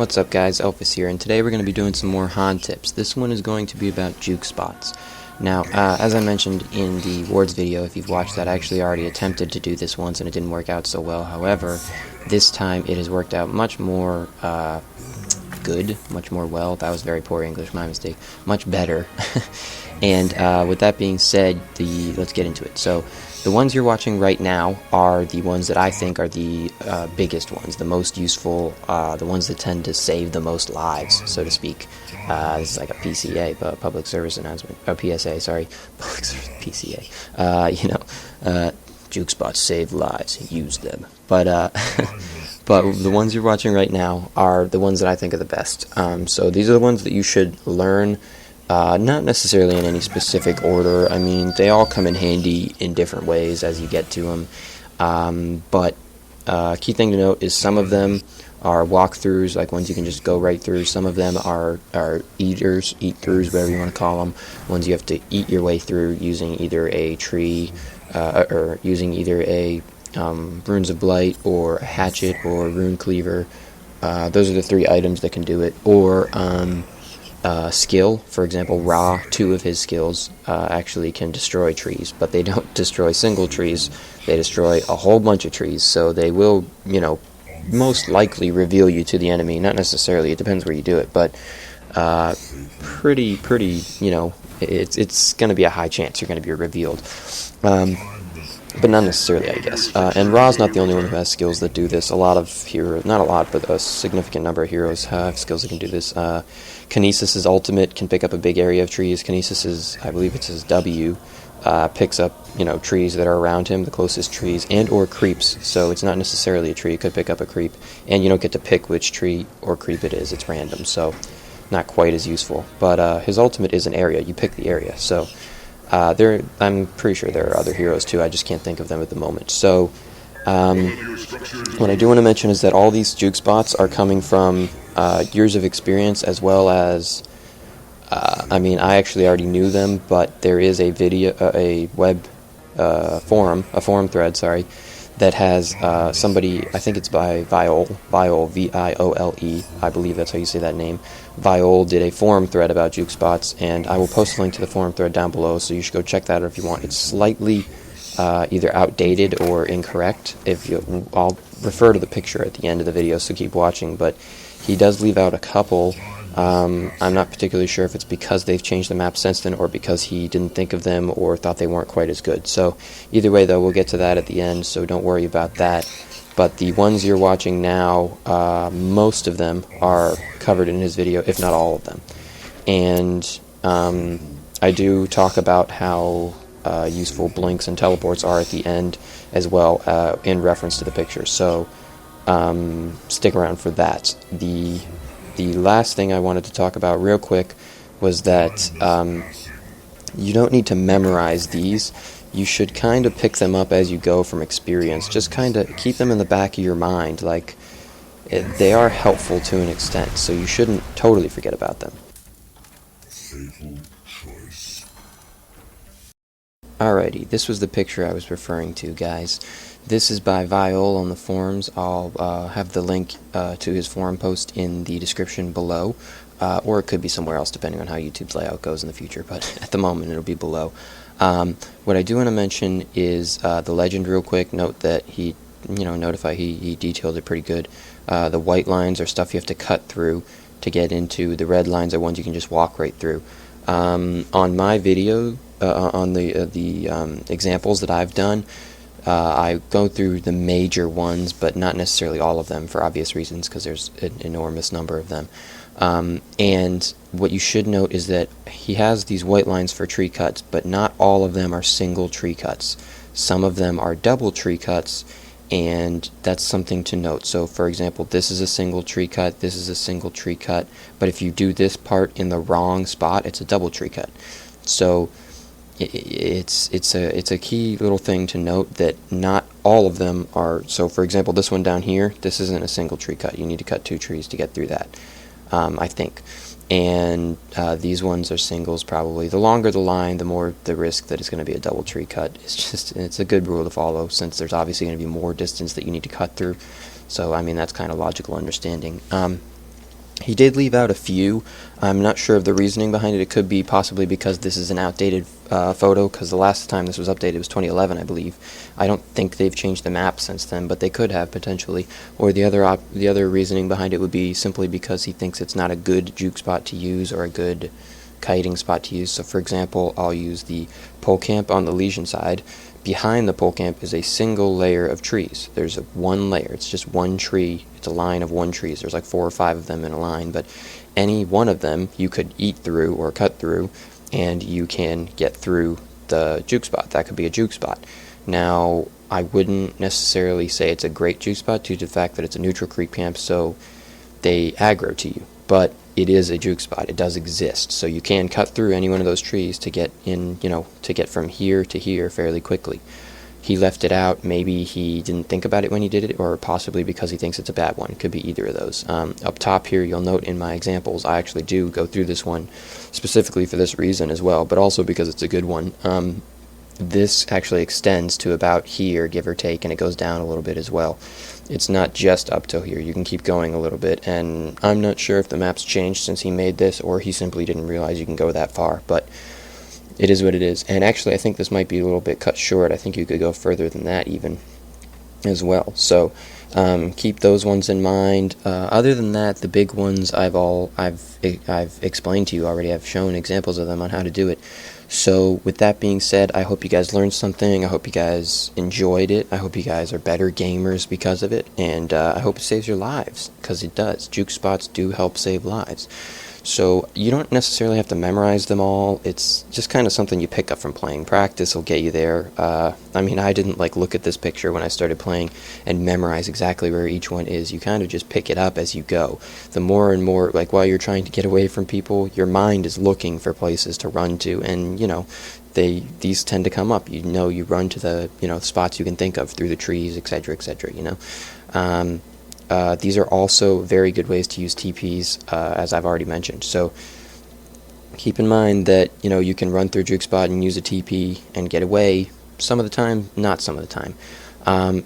What's up guys, Elfis here, and today we're going to be doing some more HoN tips. This one is going to be about juke spots. Now, as I mentioned in the wards video, if you've watched that, I actually already attempted to do this once and it didn't work out so well. However, this time it has worked out much more good, much more well. That was very poor English, my mistake. Much better. And with that being said, let's get into it. So, the ones you're watching right now are the ones that I think are the biggest ones, the most useful, the ones that tend to save the most lives, so to speak. This is like a PCA, but public service announcement, PSA, sorry, public service, PCA. Juke spots save lives, use them. But but the ones you're watching right now are the ones that I think are the best. So these are the ones that you should learn. Not necessarily in any specific order. I mean, they all come in handy in different ways as you get to them. But key thing to note is some of them are walkthroughs, like ones you can just go right through. Some of them are eat-throughs, whatever you want to call them. Ones you have to eat your way through using either a tree, or using either a Runes of Blight, or a hatchet, or a rune cleaver. Those are the three items that can do it. Or skill, for example, Ra, two of his skills actually can destroy trees, but they don't destroy single trees, they destroy a whole bunch of trees, so they will, most likely reveal you to the enemy. Not necessarily, it depends where you do it, but pretty, it's going to be a high chance you're going to be revealed. But not necessarily, I guess. And Ra's not the only one who has skills that do this. A lot of heroes, not a lot, but a significant number of heroes have skills that can do this. Kinesis' ultimate can pick up a big area of trees. Kinesis' I believe it's his W, picks up, trees that are around him, the closest trees, and or creeps. So it's not necessarily a tree, it could pick up a creep. And you don't get to pick which tree or creep it is, it's random, so not quite as useful. But his ultimate is an area, you pick the area, so... I'm pretty sure there are other heroes too, I just can't think of them at the moment. So, what I do want to mention is that all these juke spots are coming from years of experience, as well as, I actually already knew them, but there is a web forum thread, that has somebody, I think it's by Viole, V-I-O-L-E, I believe that's how you say that name. Viole did a forum thread about juke spots, and I will post a link to the forum thread down below, so you should go check that out if you want. It's slightly either outdated or incorrect. I'll refer to the picture at the end of the video, so keep watching, but he does leave out a couple. I'm not particularly sure if it's because they've changed the map since then, or because he didn't think of them or thought they weren't quite as good. So either way, though, we'll get to that at the end, so don't worry about that. But the ones you're watching now, most of them are covered in his video, if not all of them. And I do talk about how useful blinks and teleports are at the end as well, in reference to the picture. So stick around for that. The last thing I wanted to talk about real quick was that you don't need to memorize these. You should kind of pick them up as you go from experience. Just kind of keep them in the back of your mind. Like, they are helpful to an extent, so you shouldn't totally forget about them. Alrighty, this was the picture I was referring to, guys. This is by Viole on the forums. I'll have the link to his forum post in the description below, or it could be somewhere else depending on how YouTube's layout goes in the future, but at the moment it'll be below. What I do want to mention is the legend real quick. Note that he detailed it pretty good. The white lines are stuff you have to cut through to get into. The red lines are ones you can just walk right through. On my video, on the examples that I've done, I go through the major ones, but not necessarily all of them for obvious reasons, because there's an enormous number of them. And what you should note is that he has these white lines for tree cuts, but not all of them are single tree cuts. Some of them are double tree cuts, and that's something to note. So, for example, this is a single tree cut, this is a single tree cut, but if you do this part in the wrong spot, it's a double tree cut. So, it's a key little thing to note that not all of them are. So, for example, this one down here, this isn't a single tree cut. You need to cut 2 trees to get through that, I think. And these ones are singles probably. The longer the line, the more the risk that it's going to be a double tree cut. It's a good rule to follow, since there's obviously going to be more distance that you need to cut through. So, I mean, that's kind of logical understanding. He did leave out a few. I'm not sure of the reasoning behind it. It could be possibly because this is an outdated photo, because the last time this was updated was 2011, I believe. I don't think they've changed the map since then, but they could have potentially. Or the other reasoning behind it would be simply because he thinks it's not a good juke spot to use or a good kiting spot to use. So for example, I'll use the pole camp on the Legion side. Behind the pole camp is a single layer of trees. There's one layer. It's just one tree. It's a line of one trees. There's like 4 or 5 of them in a line, but any one of them you could eat through or cut through, and you can get through the juke spot. That could be a juke spot. Now, I wouldn't necessarily say it's a great juke spot due to the fact that it's a neutral creep camp, so they aggro to you. But it is a juke spot. It does exist. So you can cut through any one of those trees to get in, to get from here to here fairly quickly. He left it out. Maybe he didn't think about it when he did it, or possibly because he thinks it's a bad one. Could be either of those. Up top here, you'll note in my examples, I actually do go through this one specifically for this reason as well, but also because it's a good one. This actually extends to about here, give or take, and it goes down a little bit as well. It's not just up till here. You can keep going a little bit, and I'm not sure if the map's changed since he made this, or he simply didn't realize you can go that far, but it is what it is. And actually, I think this might be a little bit cut short. I think you could go further than that even as well. So keep those ones in mind. Other than that, the big ones I've explained to you already. I've shown examples of them on how to do it. So with that being said, I hope you guys learned something. I hope you guys enjoyed it. I hope you guys are better gamers because of it, and I hope it saves your lives, because it does. Juke spots do help save lives. So you don't necessarily have to memorize them all. It's just kind of something you pick up from playing. Practice will get you there. I mean, I didn't look at this picture when I started playing and memorize exactly where each one is. You kind of just pick it up as you go. The more and more, while you're trying to get away from people, your mind is looking for places to run to, and these tend to come up. You run to the spots you can think of through the trees, etc., etc. These are also very good ways to use TPs, as I've already mentioned. So keep in mind that you can run through Juke spot and use a TP and get away some of the time, not some of the time.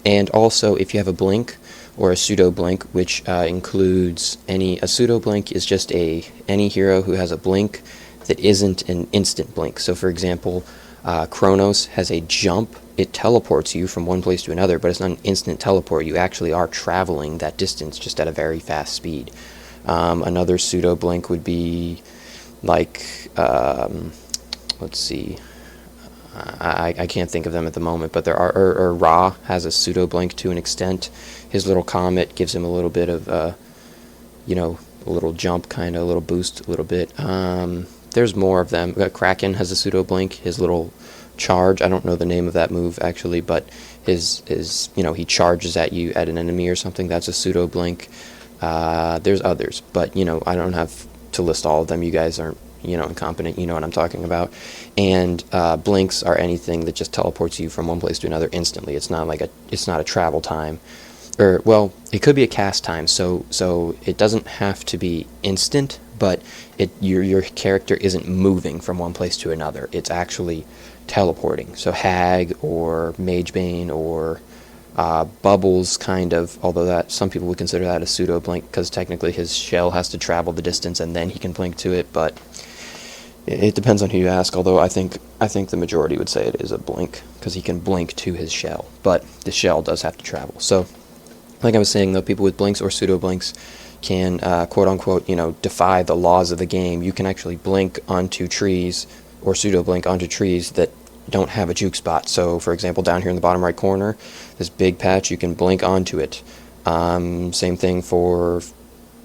And also, if you have a blink or a pseudo blink, which includes a pseudo blink is just any hero who has a blink that isn't an instant blink. So for example, Kronos has a jump. It teleports you from one place to another, but it's not an instant teleport. You actually are traveling that distance just at a very fast speed. Another pseudo blink would be let's see, I can't think of them at the moment, but there are, or Ra has a pseudo blink to an extent. His little comet gives him a little bit of a little jump, kind of a little boost, a little bit. There's more of them. Kraken has a pseudo blink. His little charge, I don't know the name of that move actually, but his he charges at you at an enemy or something. That's a pseudo blink. There's others, but I don't have to list all of them. You guys aren't incompetent. You know what I'm talking about. And blinks are anything that just teleports you from one place to another instantly. It's not a travel time, or it could be a cast time. So it doesn't have to be instant, but your character isn't moving from one place to another. It's actually teleporting. So Hag or Magebane or Bubbles, kind of, although that some people would consider that a pseudo blink because technically his shell has to travel the distance and then he can blink to it, but it depends on who you ask. Although I think the majority would say it is a blink because he can blink to his shell, but the shell does have to travel. So like I was saying, though, people with blinks or pseudo blinks can quote unquote defy the laws of the game. You can actually blink onto trees or pseudo blink onto trees that don't have a juke spot. So for example, down here in the bottom right corner, this big patch, you can blink onto it. Same thing for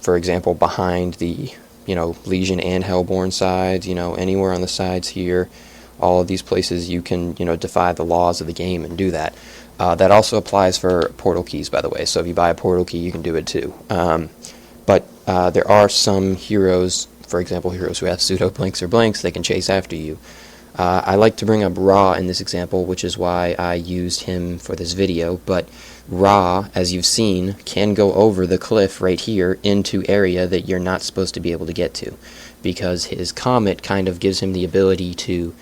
example, behind the Legion and Hellborn sides, anywhere on the sides here, all of these places you can defy the laws of the game and do that. That also applies for portal keys, by the way. So if you buy a portal key, you can do it too. But there are some heroes, for example, heroes who have pseudo blinks or blinks, they can chase after you. I like to bring up Ra in this example, which is why I used him for this video, but Ra, as you've seen, can go over the cliff right here into area that you're not supposed to be able to get to, because his comet kind of gives him the ability to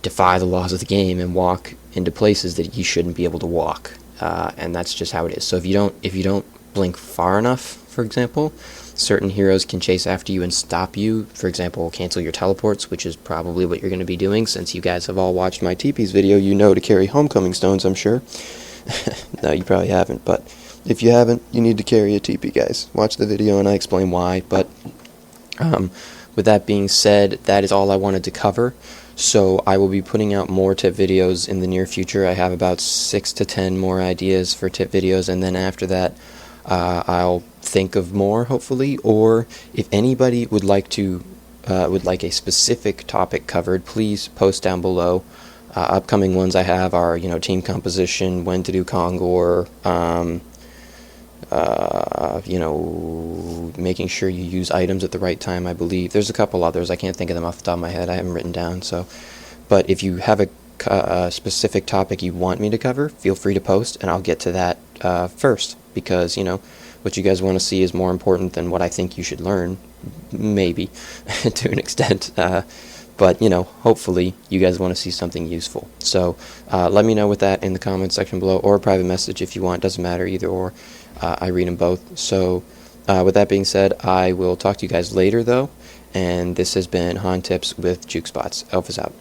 defy the laws of the game and walk into places that you shouldn't be able to walk, and that's just how it is. So if you don't blink far enough, for example, certain heroes can chase after you and stop you. For example, cancel your teleports, which is probably what you're going to be doing. Since you guys have all watched my TP's video, you know to carry homecoming stones, I'm sure. No, you probably haven't, but if you haven't, you need to carry a TP, guys. Watch the video and I explain why. But with that being said, that is all I wanted to cover. So I will be putting out more tip videos in the near future. I have about 6 to 10 more ideas for tip videos, and then after that, I'll think of more, hopefully. Or if anybody would like a specific topic covered, please post down below. Upcoming ones I have are, team composition, when to do Kongor, making sure you use items at the right time, I believe. There's a couple others. I can't think of them off the top of my head. I haven't written down. But if you have a specific topic you want me to cover, feel free to post, and I'll get to that first. Because, what you guys want to see is more important than what I think you should learn. Maybe, to an extent. But, hopefully you guys want to see something useful. So let me know with that in the comments section below, or a private message if you want. Doesn't matter, either or. I read them both. So with that being said, I will talk to you guys later, though. And this has been HoN Tips with Juke Spots. Elfis out.